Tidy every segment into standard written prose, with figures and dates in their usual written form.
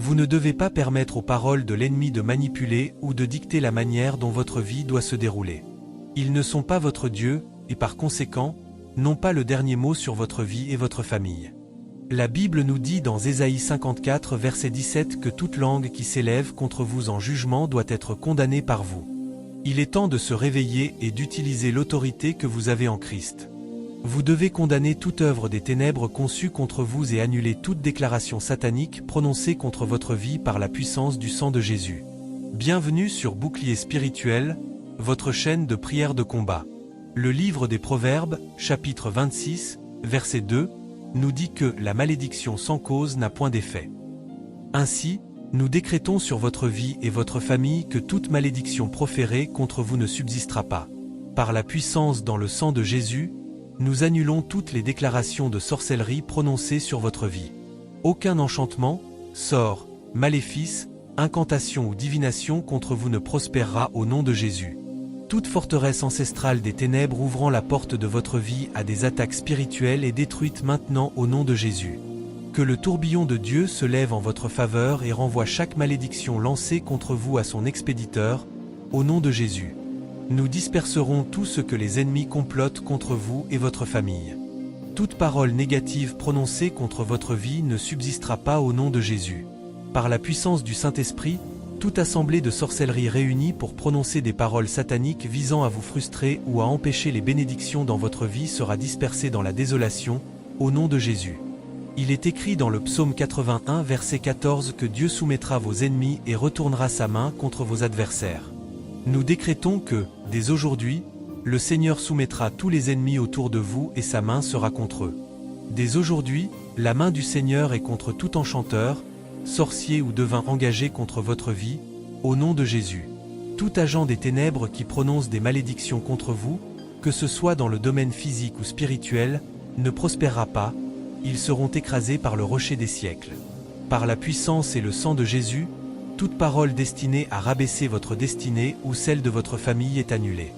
Vous ne devez pas permettre aux paroles de l'ennemi de manipuler ou de dicter la manière dont votre vie doit se dérouler. Ils ne sont pas votre Dieu, et par conséquent, n'ont pas le dernier mot sur votre vie et votre famille. La Bible nous dit dans Ésaïe 54 verset 17 que toute langue qui s'élève contre vous en jugement doit être condamnée par vous. Il est temps de se réveiller et d'utiliser l'autorité que vous avez en Christ. Vous devez condamner toute œuvre des ténèbres conçue contre vous et annuler toute déclaration satanique prononcée contre votre vie par la puissance du sang de Jésus. Bienvenue sur Bouclier Spirituel, votre chaîne de prière de combat. Le livre des Proverbes, chapitre 26, verset 2, nous dit que la malédiction sans cause n'a point d'effet. Ainsi, nous décrétons sur votre vie et votre famille que toute malédiction proférée contre vous ne subsistera pas. Par la puissance dans le sang de Jésus, nous annulons toutes les déclarations de sorcellerie prononcées sur votre vie. Aucun enchantement, sort, maléfice, incantation ou divination contre vous ne prospérera au nom de Jésus. Toute forteresse ancestrale des ténèbres ouvrant la porte de votre vie à des attaques spirituelles est détruite maintenant au nom de Jésus. Que le tourbillon de Dieu se lève en votre faveur et renvoie chaque malédiction lancée contre vous à son expéditeur, au nom de Jésus. Nous disperserons tout ce que les ennemis complotent contre vous et votre famille. Toute parole négative prononcée contre votre vie ne subsistera pas au nom de Jésus. Par la puissance du Saint-Esprit, toute assemblée de sorcellerie réunie pour prononcer des paroles sataniques visant à vous frustrer ou à empêcher les bénédictions dans votre vie sera dispersée dans la désolation, au nom de Jésus. Il est écrit dans le psaume 81 verset 14 que Dieu soumettra vos ennemis et retournera sa main contre vos adversaires. Nous décrétons que, dès aujourd'hui, le Seigneur soumettra tous les ennemis autour de vous et sa main sera contre eux. Dès aujourd'hui, la main du Seigneur est contre tout enchanteur, sorcier ou devin engagé contre votre vie, au nom de Jésus. Tout agent des ténèbres qui prononce des malédictions contre vous, que ce soit dans le domaine physique ou spirituel, ne prospérera pas, ils seront écrasés par le rocher des siècles. Par la puissance et le sang de Jésus, toute parole destinée à rabaisser votre destinée ou celle de votre famille est annulée.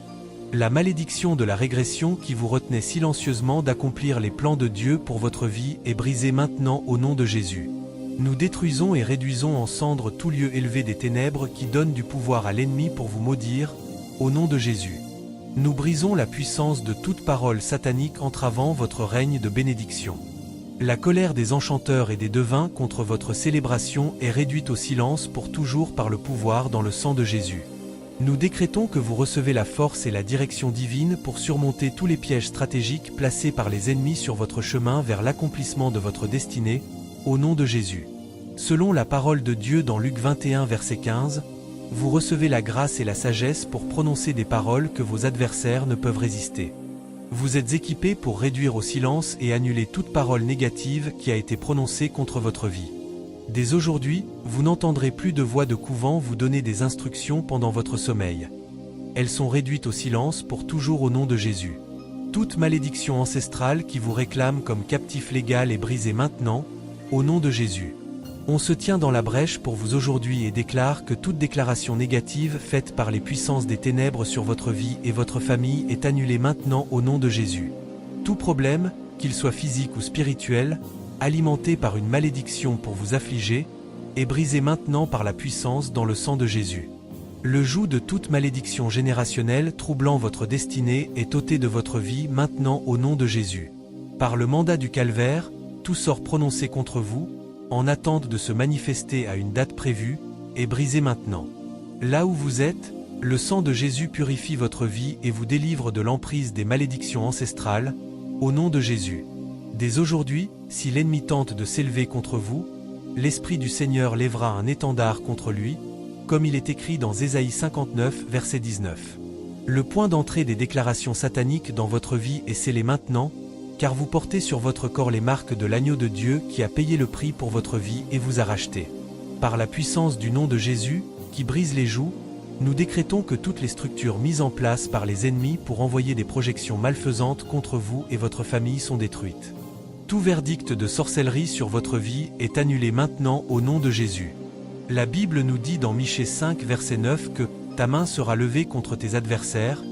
La malédiction de la régression qui vous retenait silencieusement d'accomplir les plans de Dieu pour votre vie est brisée maintenant au nom de Jésus. Nous détruisons et réduisons en cendres tout lieu élevé des ténèbres qui donne du pouvoir à l'ennemi pour vous maudire, au nom de Jésus. Nous brisons la puissance de toute parole satanique entravant votre règne de bénédiction. La colère des enchanteurs et des devins contre votre célébration est réduite au silence pour toujours par le pouvoir dans le sang de Jésus. Nous décrétons que vous recevez la force et la direction divine pour surmonter tous les pièges stratégiques placés par les ennemis sur votre chemin vers l'accomplissement de votre destinée, au nom de Jésus. Selon la parole de Dieu dans Luc 21 verset 15, vous recevez la grâce et la sagesse pour prononcer des paroles que vos adversaires ne peuvent résister. Vous êtes équipés pour réduire au silence et annuler toute parole négative qui a été prononcée contre votre vie. Dès aujourd'hui, vous n'entendrez plus de voix de couvent vous donner des instructions pendant votre sommeil. Elles sont réduites au silence pour toujours au nom de Jésus. Toute malédiction ancestrale qui vous réclame comme captif légal est brisée maintenant, au nom de Jésus. On se tient dans la brèche pour vous aujourd'hui et déclare que toute déclaration négative faite par les puissances des ténèbres sur votre vie et votre famille est annulée maintenant au nom de Jésus. Tout problème, qu'il soit physique ou spirituel, alimenté par une malédiction pour vous affliger, est brisé maintenant par la puissance dans le sang de Jésus. Le joug de toute malédiction générationnelle troublant votre destinée est ôté de votre vie maintenant au nom de Jésus. Par le mandat du calvaire, tout sort prononcé contre vous, en attente de se manifester à une date prévue, est brisé maintenant. Là où vous êtes, le sang de Jésus purifie votre vie et vous délivre de l'emprise des malédictions ancestrales, au nom de Jésus. Dès aujourd'hui, si l'ennemi tente de s'élever contre vous, l'Esprit du Seigneur lèvera un étendard contre lui, comme il est écrit dans Ésaïe 59, verset 19. Le point d'entrée des déclarations sataniques dans votre vie est scellé maintenant, car vous portez sur votre corps les marques de l'agneau de Dieu qui a payé le prix pour votre vie et vous a racheté. Par la puissance du nom de Jésus, qui brise les jougs, nous décrétons que toutes les structures mises en place par les ennemis pour envoyer des projections malfaisantes contre vous et votre famille sont détruites. Tout verdict de sorcellerie sur votre vie est annulé maintenant au nom de Jésus. La Bible nous dit dans Michée 5 verset 9 que « Ta main sera levée contre tes adversaires,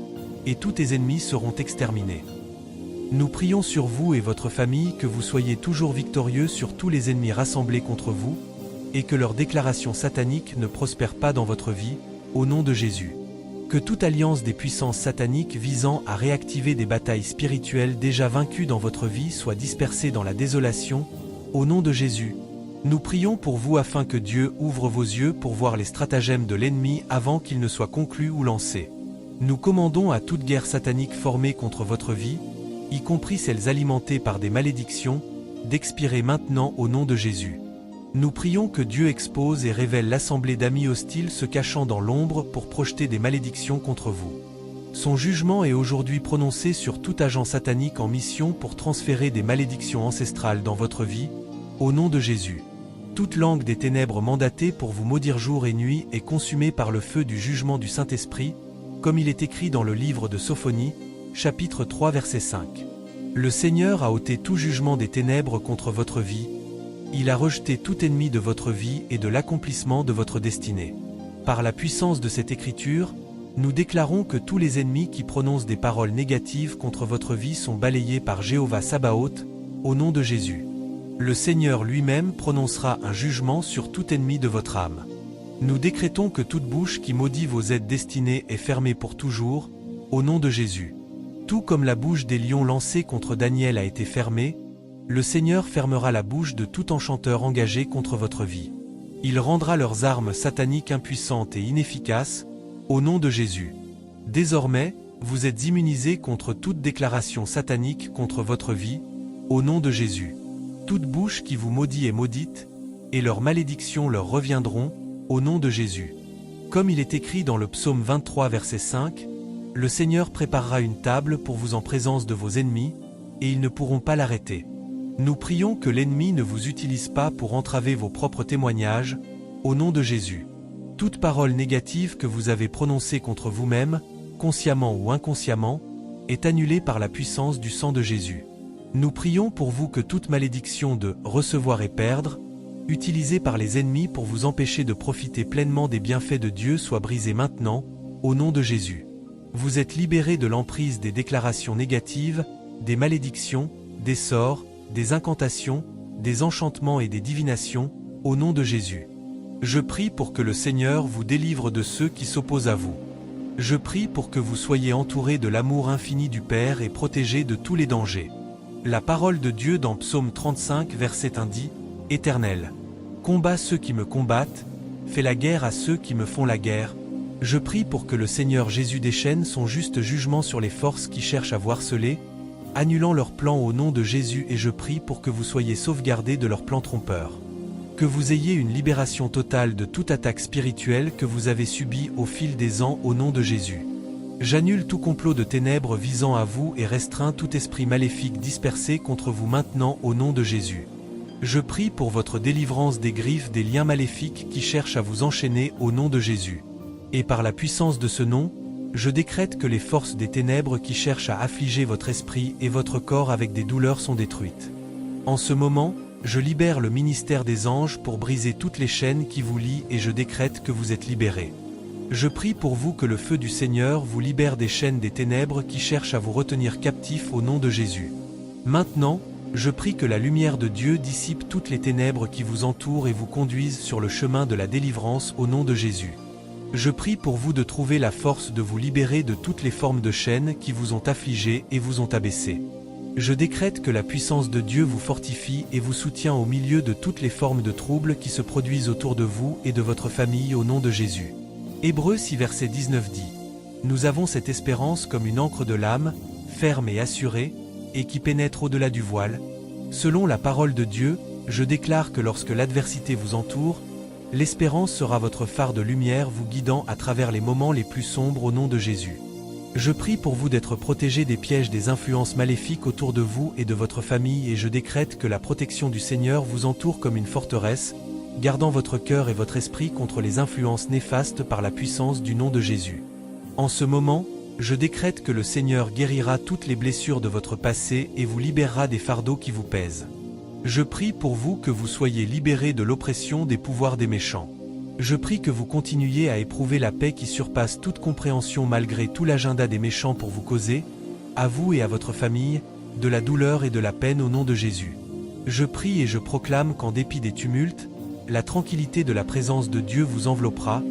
et tous tes ennemis seront exterminés ». Nous prions sur vous et votre famille que vous soyez toujours victorieux sur tous les ennemis rassemblés contre vous, et que leurs déclarations sataniques ne prospèrent pas dans votre vie, au nom de Jésus. Que toute alliance des puissances sataniques visant à réactiver des batailles spirituelles déjà vaincues dans votre vie soit dispersée dans la désolation, au nom de Jésus. Nous prions pour vous afin que Dieu ouvre vos yeux pour voir les stratagèmes de l'ennemi avant qu'ils ne soient conclus ou lancés. Nous commandons à toute guerre satanique formée contre votre vie, y compris celles alimentées par des malédictions, d'expirer maintenant au nom de Jésus. Nous prions que Dieu expose et révèle l'assemblée d'amis hostiles se cachant dans l'ombre pour projeter des malédictions contre vous. Son jugement est aujourd'hui prononcé sur tout agent satanique en mission pour transférer des malédictions ancestrales dans votre vie, au nom de Jésus. Toute langue des ténèbres mandatée pour vous maudire jour et nuit est consumée par le feu du jugement du Saint-Esprit, comme il est écrit dans le livre de Sophonie, chapitre 3 verset 5. Le Seigneur a ôté tout jugement des ténèbres contre votre vie. Il a rejeté tout ennemi de votre vie et de l'accomplissement de votre destinée. Par la puissance de cette écriture, nous déclarons que tous les ennemis qui prononcent des paroles négatives contre votre vie sont balayés par Jéhovah Sabaoth, au nom de Jésus. Le Seigneur lui-même prononcera un jugement sur tout ennemi de votre âme. Nous décrétons que toute bouche qui maudit vos aides destinées est fermée pour toujours, au nom de Jésus. Tout comme la bouche des lions lancés contre Daniel a été fermée, le Seigneur fermera la bouche de tout enchanteur engagé contre votre vie. Il rendra leurs armes sataniques impuissantes et inefficaces, au nom de Jésus. Désormais, vous êtes immunisés contre toute déclaration satanique contre votre vie, au nom de Jésus. Toute bouche qui vous maudit est maudite, et leurs malédictions leur reviendront, au nom de Jésus. Comme il est écrit dans le psaume 23 verset 5, le Seigneur préparera une table pour vous en présence de vos ennemis, et ils ne pourront pas l'arrêter. Nous prions que l'ennemi ne vous utilise pas pour entraver vos propres témoignages, au nom de Jésus. Toute parole négative que vous avez prononcée contre vous-même, consciemment ou inconsciemment, est annulée par la puissance du sang de Jésus. Nous prions pour vous que toute malédiction de « recevoir et perdre » utilisée par les ennemis pour vous empêcher de profiter pleinement des bienfaits de Dieu soit brisée maintenant, au nom de Jésus. Vous êtes libérés de l'emprise des déclarations négatives, des malédictions, des sorts, des incantations, des enchantements et des divinations, au nom de Jésus. Je prie pour que le Seigneur vous délivre de ceux qui s'opposent à vous. Je prie pour que vous soyez entourés de l'amour infini du Père et protégés de tous les dangers. La parole de Dieu dans Psaume 35 verset 1 dit « Éternel, combat ceux qui me combattent, fais la guerre à ceux qui me font la guerre. » Je prie pour que le Seigneur Jésus déchaîne son juste jugement sur les forces qui cherchent à vous harceler, annulant leurs plans au nom de Jésus, et je prie pour que vous soyez sauvegardés de leurs plans trompeurs. Que vous ayez une libération totale de toute attaque spirituelle que vous avez subie au fil des ans au nom de Jésus. J'annule tout complot de ténèbres visant à vous et restreins tout esprit maléfique dispersé contre vous maintenant au nom de Jésus. Je prie pour votre délivrance des griffes des liens maléfiques qui cherchent à vous enchaîner au nom de Jésus. Et par la puissance de ce nom, je décrète que les forces des ténèbres qui cherchent à affliger votre esprit et votre corps avec des douleurs sont détruites. En ce moment, je libère le ministère des anges pour briser toutes les chaînes qui vous lient et je décrète que vous êtes libérés. Je prie pour vous que le feu du Seigneur vous libère des chaînes des ténèbres qui cherchent à vous retenir captifs au nom de Jésus. Maintenant, je prie que la lumière de Dieu dissipe toutes les ténèbres qui vous entourent et vous conduise sur le chemin de la délivrance au nom de Jésus. Je prie pour vous de trouver la force de vous libérer de toutes les formes de chaînes qui vous ont affligé et vous ont abaissé. Je décrète que la puissance de Dieu vous fortifie et vous soutient au milieu de toutes les formes de troubles qui se produisent autour de vous et de votre famille au nom de Jésus. Hébreux 6 verset 19 dit « Nous avons cette espérance comme une ancre de l'âme, ferme et assurée, et qui pénètre au-delà du voile. Selon la parole de Dieu, je déclare que lorsque l'adversité vous entoure, l'espérance sera votre phare de lumière vous guidant à travers les moments les plus sombres au nom de Jésus. Je prie pour vous d'être protégés des pièges des influences maléfiques autour de vous et de votre famille et je décrète que la protection du Seigneur vous entoure comme une forteresse, gardant votre cœur et votre esprit contre les influences néfastes par la puissance du nom de Jésus. En ce moment, je décrète que le Seigneur guérira toutes les blessures de votre passé et vous libérera des fardeaux qui vous pèsent. Je prie pour vous que vous soyez libérés de l'oppression des pouvoirs des méchants. Je prie que vous continuiez à éprouver la paix qui surpasse toute compréhension malgré tout l'agenda des méchants pour vous causer, à vous et à votre famille, de la douleur et de la peine au nom de Jésus. Je prie et je proclame qu'en dépit des tumultes, la tranquillité de la présence de Dieu vous enveloppera,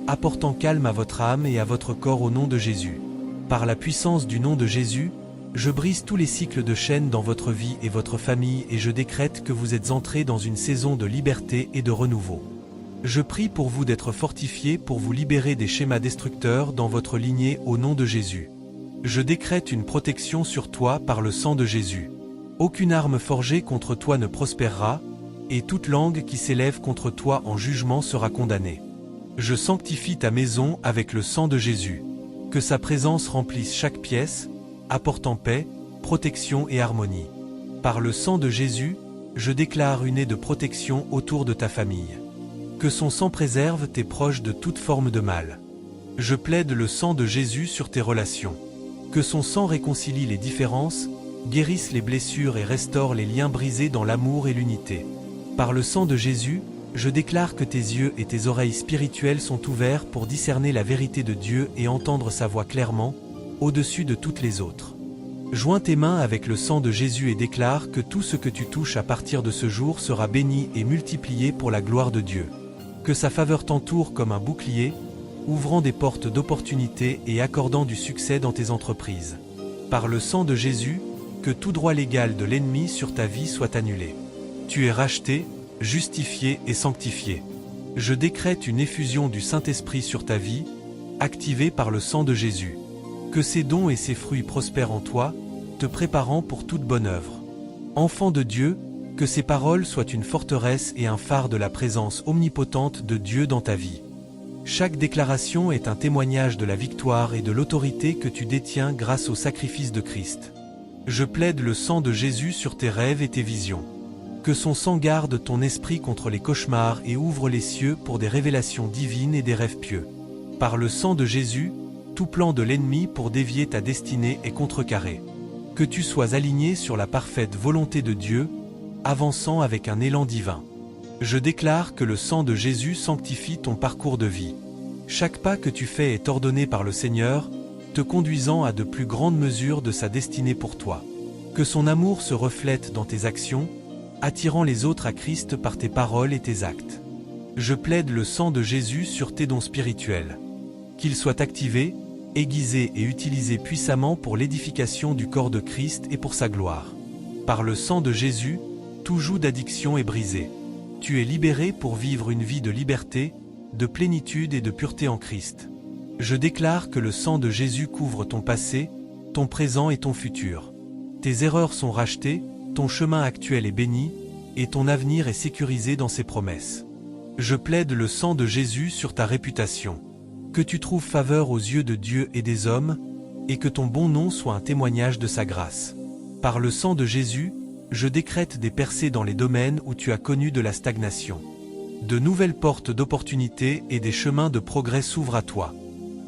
apportant calme à votre âme et à votre corps au nom de Jésus. Par la puissance du nom de Jésus, je brise tous les cycles de chaînes dans votre vie et votre famille et je décrète que vous êtes entrés dans une saison de liberté et de renouveau. Je prie pour vous d'être fortifiés pour vous libérer des schémas destructeurs dans votre lignée au nom de Jésus. Je décrète une protection sur toi par le sang de Jésus. Aucune arme forgée contre toi ne prospérera, et toute langue qui s'élève contre toi en jugement sera condamnée. Je sanctifie ta maison avec le sang de Jésus. Que sa présence remplisse chaque pièce, apportant paix, protection et harmonie. Par le sang de Jésus, je déclare une haie de protection autour de ta famille. Que son sang préserve tes proches de toute forme de mal. Je plaide le sang de Jésus sur tes relations. Que son sang réconcilie les différences, guérisse les blessures et restaure les liens brisés dans l'amour et l'unité. Par le sang de Jésus, je déclare que tes yeux et tes oreilles spirituelles sont ouverts pour discerner la vérité de Dieu et entendre sa voix clairement, au-dessus de toutes les autres. Joins tes mains avec le sang de Jésus et déclare que tout ce que tu touches à partir de ce jour sera béni et multiplié pour la gloire de Dieu. Que sa faveur t'entoure comme un bouclier, ouvrant des portes d'opportunité et accordant du succès dans tes entreprises. Par le sang de Jésus, que tout droit légal de l'ennemi sur ta vie soit annulé. Tu es racheté, justifié et sanctifié. Je décrète une effusion du Saint-Esprit sur ta vie, activée par le sang de Jésus. Que ses dons et ses fruits prospèrent en toi, te préparant pour toute bonne œuvre. Enfant de Dieu, que ces paroles soient une forteresse et un phare de la présence omnipotente de Dieu dans ta vie. Chaque déclaration est un témoignage de la victoire et de l'autorité que tu détiens grâce au sacrifice de Christ. Je plaide le sang de Jésus sur tes rêves et tes visions. Que son sang garde ton esprit contre les cauchemars et ouvre les cieux pour des révélations divines et des rêves pieux. Par le sang de Jésus, tout plan de l'ennemi pour dévier ta destinée est contrecarré. Que tu sois aligné sur la parfaite volonté de Dieu, avançant avec un élan divin. Je déclare que le sang de Jésus sanctifie ton parcours de vie. Chaque pas que tu fais est ordonné par le Seigneur, te conduisant à de plus grandes mesures de sa destinée pour toi. Que son amour se reflète dans tes actions, attirant les autres à Christ par tes paroles et tes actes. Je plaide le sang de Jésus sur tes dons spirituels. Qu'ils soient activés, aiguisés et utilisés puissamment pour l'édification du corps de Christ et pour sa gloire. Par le sang de Jésus, tout joug d'addiction est brisé. Tu es libéré pour vivre une vie de liberté, de plénitude et de pureté en Christ. Je déclare que le sang de Jésus couvre ton passé, ton présent et ton futur. Tes erreurs sont rachetées, ton chemin actuel est béni, et ton avenir est sécurisé dans ses promesses. Je plaide le sang de Jésus sur ta réputation. Que tu trouves faveur aux yeux de Dieu et des hommes, et que ton bon nom soit un témoignage de sa grâce. Par le sang de Jésus, je décrète des percées dans les domaines où tu as connu de la stagnation. De nouvelles portes d'opportunités et des chemins de progrès s'ouvrent à toi.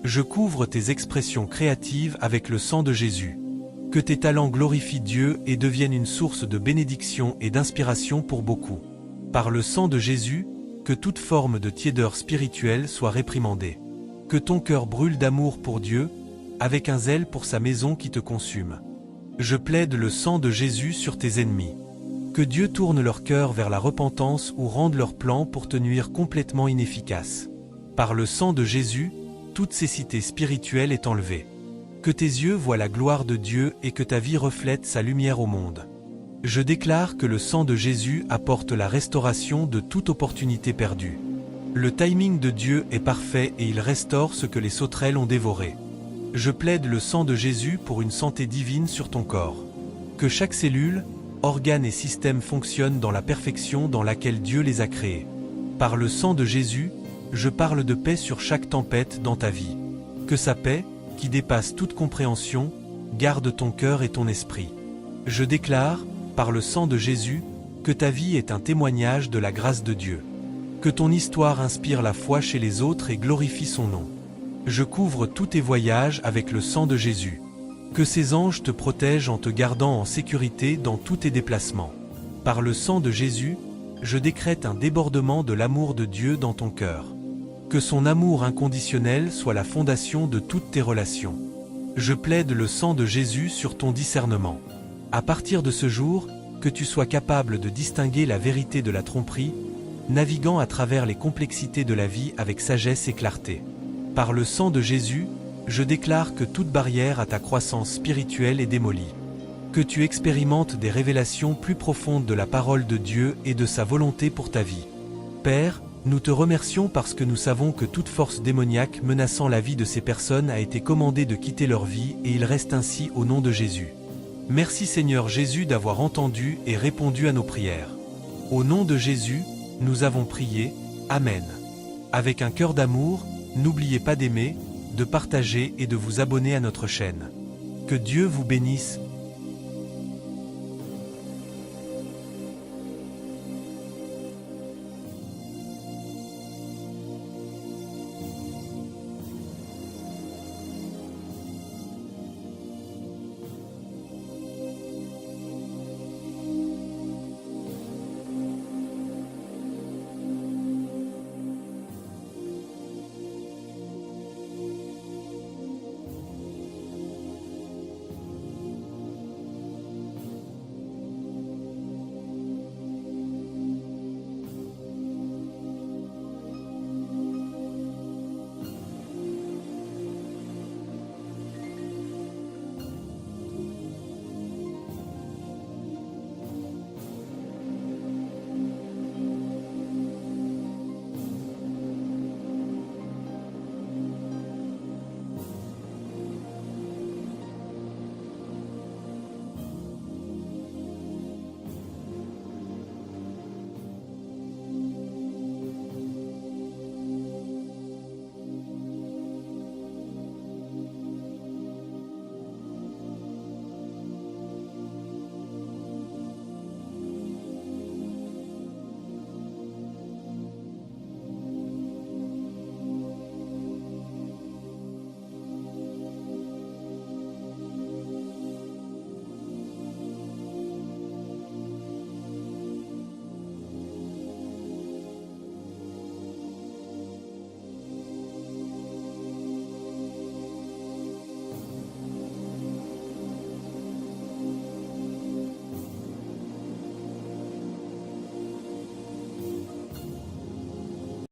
Je couvre tes expressions créatives avec le sang de Jésus. Que tes talents glorifient Dieu et deviennent une source de bénédiction et d'inspiration pour beaucoup. Par le sang de Jésus, que toute forme de tiédeur spirituelle soit réprimandée. Que ton cœur brûle d'amour pour Dieu, avec un zèle pour sa maison qui te consume. Je plaide le sang de Jésus sur tes ennemis. Que Dieu tourne leur cœur vers la repentance ou rende leur plan pour te nuire complètement inefficace. Par le sang de Jésus, toute cécité spirituelle est enlevée. Que tes yeux voient la gloire de Dieu et que ta vie reflète sa lumière au monde. Je déclare que le sang de Jésus apporte la restauration de toute opportunité perdue. Le timing de Dieu est parfait et il restaure ce que les sauterelles ont dévoré. Je plaide le sang de Jésus pour une santé divine sur ton corps. Que chaque cellule, organe et système fonctionnent dans la perfection dans laquelle Dieu les a créés. Par le sang de Jésus, je parle de paix sur chaque tempête dans ta vie. Que sa paix, qui dépasse toute compréhension, garde ton cœur et ton esprit. Je déclare, par le sang de Jésus, que ta vie est un témoignage de la grâce de Dieu. Que ton histoire inspire la foi chez les autres et glorifie son nom. Je couvre tous tes voyages avec le sang de Jésus. Que ses anges te protègent en te gardant en sécurité dans tous tes déplacements. Par le sang de Jésus, je décrète un débordement de l'amour de Dieu dans ton cœur. Que son amour inconditionnel soit la fondation de toutes tes relations. Je plaide le sang de Jésus sur ton discernement. À partir de ce jour, que tu sois capable de distinguer la vérité de la tromperie, naviguant à travers les complexités de la vie avec sagesse et clarté. Par le sang de Jésus, je déclare que toute barrière à ta croissance spirituelle est démolie. Que tu expérimentes des révélations plus profondes de la parole de Dieu et de sa volonté pour ta vie. Père, nous te remercions parce que nous savons que toute force démoniaque menaçant la vie de ces personnes a été commandée de quitter leur vie et il reste ainsi au nom de Jésus. Merci Seigneur Jésus d'avoir entendu et répondu à nos prières. Au nom de Jésus, nous avons prié, Amen. Avec un cœur d'amour, n'oubliez pas d'aimer, de partager et de vous abonner à notre chaîne. Que Dieu vous bénisse